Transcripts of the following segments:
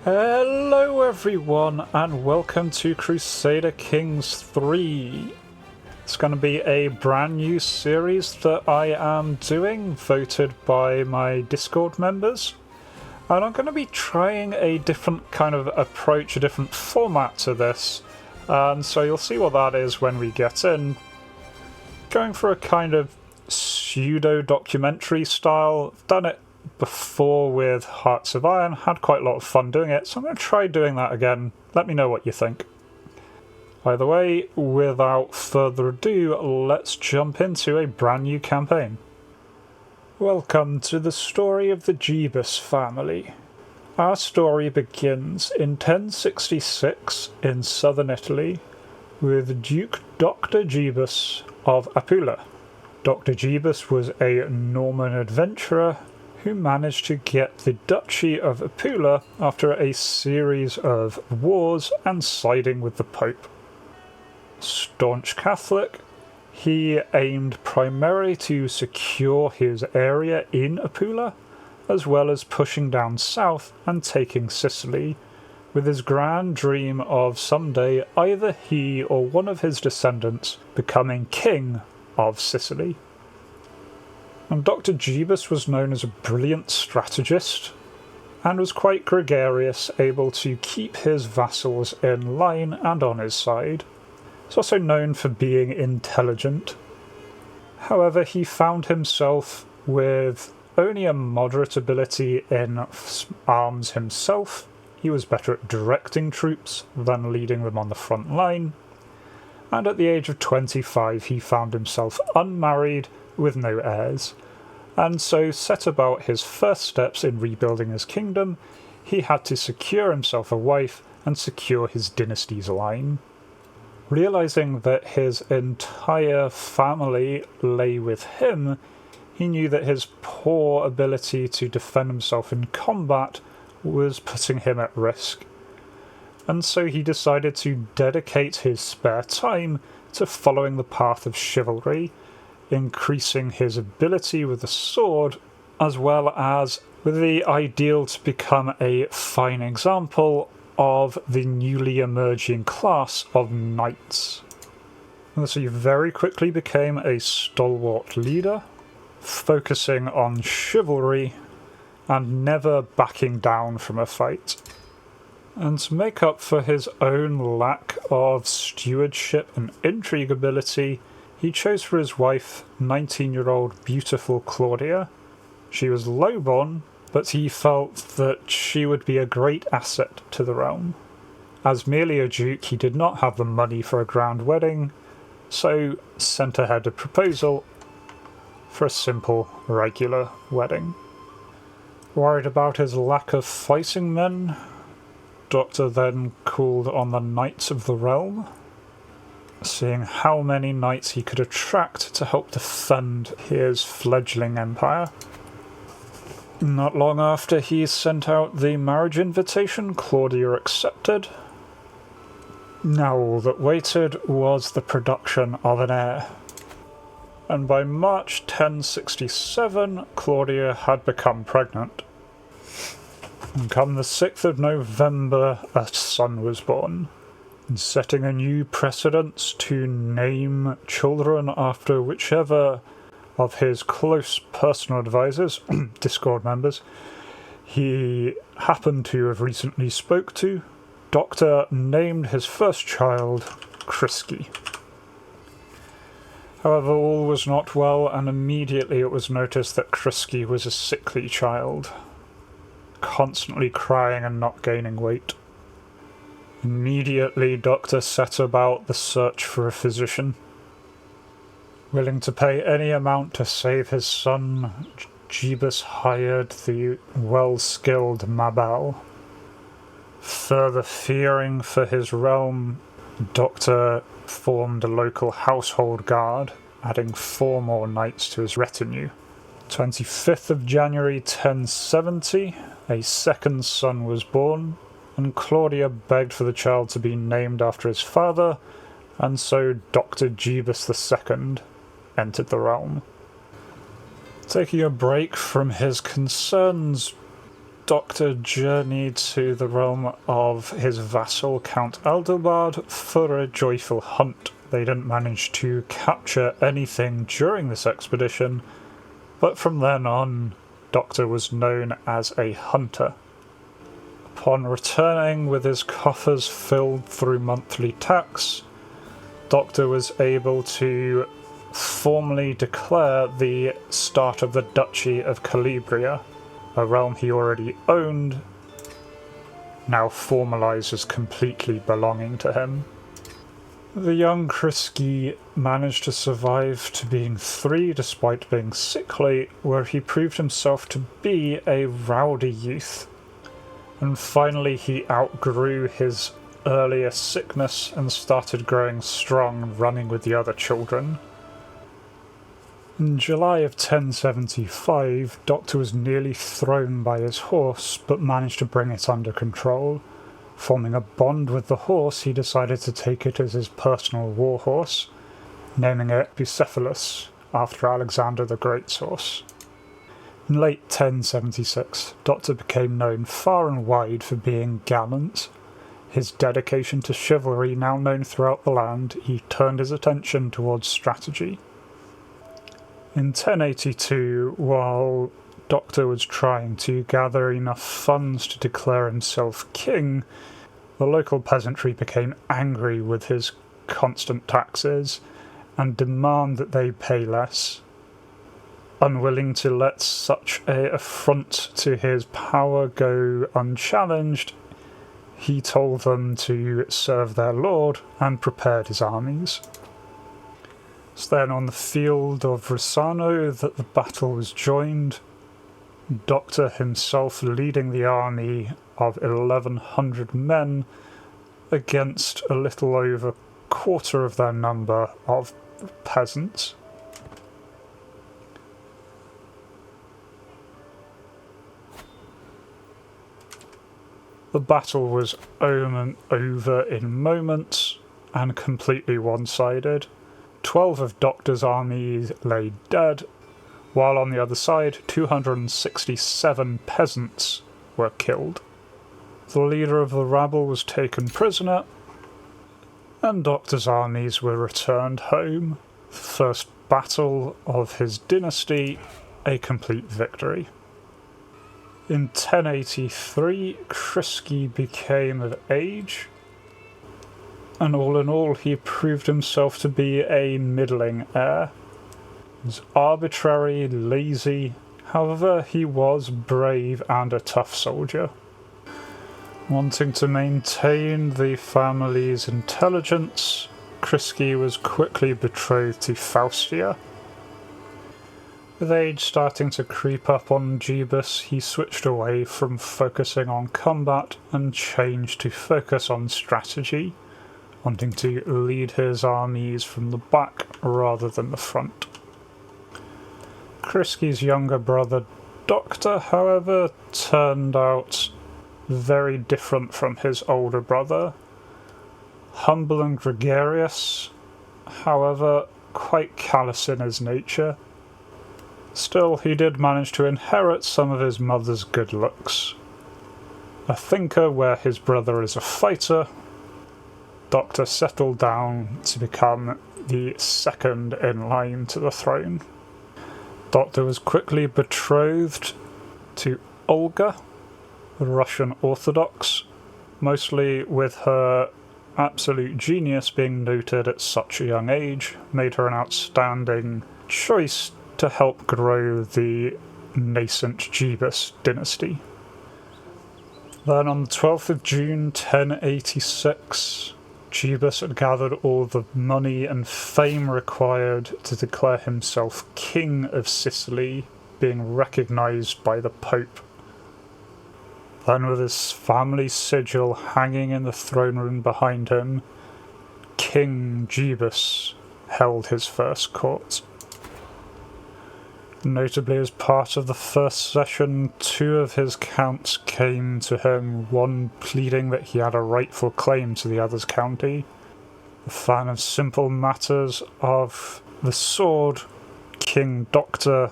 Hello everyone and welcome to Crusader Kings 3. It's going to be a brand new series that I am doing, voted by my Discord members. And I'm going to be trying a different kind of approach, a different format to this. And so you'll see what that is when we get in. Going for a kind of pseudo-documentary style. I've done it before with Hearts of Iron, had quite a lot of fun doing it, so I'm going to try doing that again. Let me know what you think. Either way, without further ado, let's jump into a brand new campaign. Welcome to the story of the Jebus family. Our story begins in 1066 in southern Italy with Duke Dr. Jebus of Apula. Dr. Jebus was a Norman adventurer who managed to get the Duchy of Apula after a series of wars and siding with the Pope. Staunch Catholic, he aimed primarily to secure his area in Apula, as well as pushing down south and taking Sicily, with his grand dream of someday either he or one of his descendants becoming king of Sicily. And Dr. Jebus was known as a brilliant strategist and was quite gregarious, able to keep his vassals in line and on his side. He's also known for being intelligent. However, he found himself with only a moderate ability in arms himself. He was better at directing troops than leading them on the front line. And at the age of 25, he found himself unmarried with no heirs, and so set about his first steps in rebuilding his kingdom. He had to secure himself a wife and secure his dynasty's line. Realizing that his entire family lay with him, he knew that his poor ability to defend himself in combat was putting him at risk. And so he decided to dedicate his spare time to following the path of chivalry, increasing his ability with the sword, as well as with the ideal to become a fine example of the newly emerging class of knights. And so he very quickly became a stalwart leader, focusing on chivalry and never backing down from a fight. And to make up for his own lack of stewardship and intrigue ability, he chose for his wife 19-year-old beautiful Claudia. She was lowborn, but he felt that she would be a great asset to the realm. As merely a duke, he did not have the money for a grand wedding, so sent ahead a proposal for a simple, regular wedding. Worried about his lack of fighting men, Doctor then called on the Knights of the Realm, seeing how many knights he could attract to help defend his fledgling empire. Not long after he sent out the marriage invitation, Claudia accepted. Now all that waited was the production of an heir. And by March 1067, Claudia had become pregnant. And come the 6th of November, a son was born, setting a new precedence to name children after whichever of his close personal advisors, Discord members, he happened to have recently spoke to. Doctor named his first child Krisky. However, all was not well, and immediately it was noticed that Krisky was a sickly child, constantly crying and not gaining weight. Immediately, Doctor set about the search for a physician. Willing to pay any amount to save his son, Jebus hired the well-skilled Mabal. Further fearing for his realm, Doctor formed a local household guard, adding 4 more knights to his retinue. 25th of January 1070, a second son was born, and Claudia begged for the child to be named after his father, and so Dr. Jebus II entered the realm. Taking a break from his concerns, Doctor journeyed to the realm of his vassal Count Eldobard for a joyful hunt. They didn't manage to capture anything during this expedition, but from then on, Doctor was known as a hunter. Upon returning with his coffers filled through monthly tax, Doctor was able to formally declare the start of the Duchy of Calabria, a realm he already owned, now formalised as completely belonging to him. The young Kriski managed to survive to being 3 despite being sickly, where he proved himself to be a rowdy youth. And finally he outgrew his earlier sickness and started growing strong, running with the other children. In July of 1075, Doctor was nearly thrown by his horse, but managed to bring it under control. Forming a bond with the horse, he decided to take it as his personal warhorse, naming it Bucephalus, after Alexander the Great's horse. In late 1076, Doctor became known far and wide for being gallant. His dedication to chivalry now known throughout the land, he turned his attention towards strategy. In 1082, while Doctor was trying to gather enough funds to declare himself king, the local peasantry became angry with his constant taxes and demand that they pay less. Unwilling to let such an affront to his power go unchallenged, he told them to serve their lord and prepared his armies. It's then on the field of Risano that the battle was joined, Doctor himself leading the army of 1,100 men against a little over quarter of their number of peasants. The battle was over in moments and completely one-sided. 12 of Doctor's armies lay dead, while on the other side 267 peasants were killed. The leader of the rabble was taken prisoner, and Doctor's armies were returned home. The first battle of his dynasty, a complete victory. In 1083, Kriski became of age, and all in all he proved himself to be a middling heir. He was arbitrary, lazy, however he was brave and a tough soldier. Wanting to maintain the family's intelligence, Kriski was quickly betrothed to Faustia. With age starting to creep up on Jebus, he switched away from focusing on combat and changed to focus on strategy, wanting to lead his armies from the back rather than the front. Kriski's younger brother Doctor, however, turned out very different from his older brother. Humble and gregarious, however, quite callous in his nature. Still, he did manage to inherit some of his mother's good looks. A thinker where his brother is a fighter, Doctor settled down to become the second in line to the throne. Doctor was quickly betrothed to Olga, the Russian Orthodox, mostly with her absolute genius being noted at such a young age, made her an outstanding choice to help grow the nascent Jebus dynasty. Then on the 12th of June 1086, Jebus had gathered all the money and fame required to declare himself King of Sicily, being recognised by the Pope. Then with his family sigil hanging in the throne room behind him, King Jebus held his first court. Notably, as part of the first session, 2 of his counts came to him, one pleading that he had a rightful claim to the other's county. A fan of simple matters of the sword, King Doctor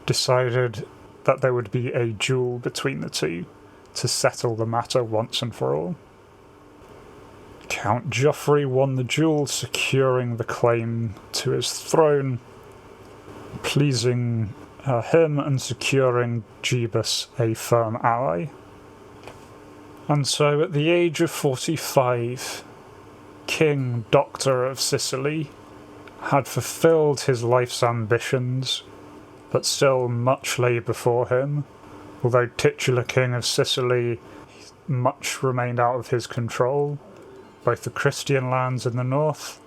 decided that there would be a duel between the two. to settle the matter once and for all. Count Joffrey won the duel, securing the claim to his throne, pleasing him and securing Jebus a firm ally. And so at the age of 45, King Doctor of Sicily had fulfilled his life's ambitions, but still much lay before him. Although titular King of Sicily, much remained out of his control. Both the Christian lands in the north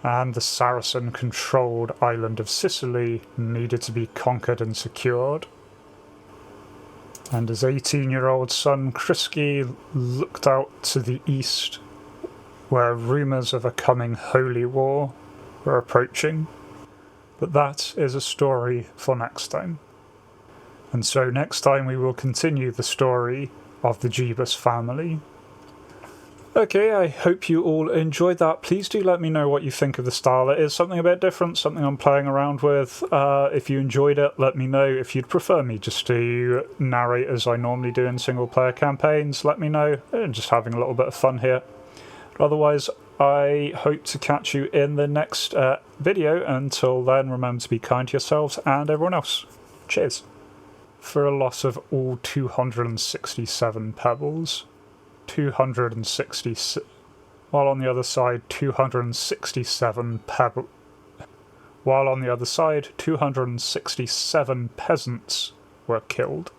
and the Saracen-controlled island of Sicily needed to be conquered and secured. And his 18-year-old son Krisky looked out to the east, where rumours of a coming holy war were approaching. But that is a story for next time. And so next time we will continue the story of the Jebus family. Okay, I hope you all enjoyed that. Please do let me know what you think of the style. It is something a bit different, something I'm playing around with. If you enjoyed it, let me know. If you'd prefer me just to narrate as I normally do in single-player campaigns, let me know. Just having a little bit of fun here. Otherwise, I hope to catch you in the next video. Until then, remember to be kind to yourselves and everyone else. Cheers. For a loss of all 267 pebbles. 260, while on the other side 267 while on the other side 267 peasants were killed.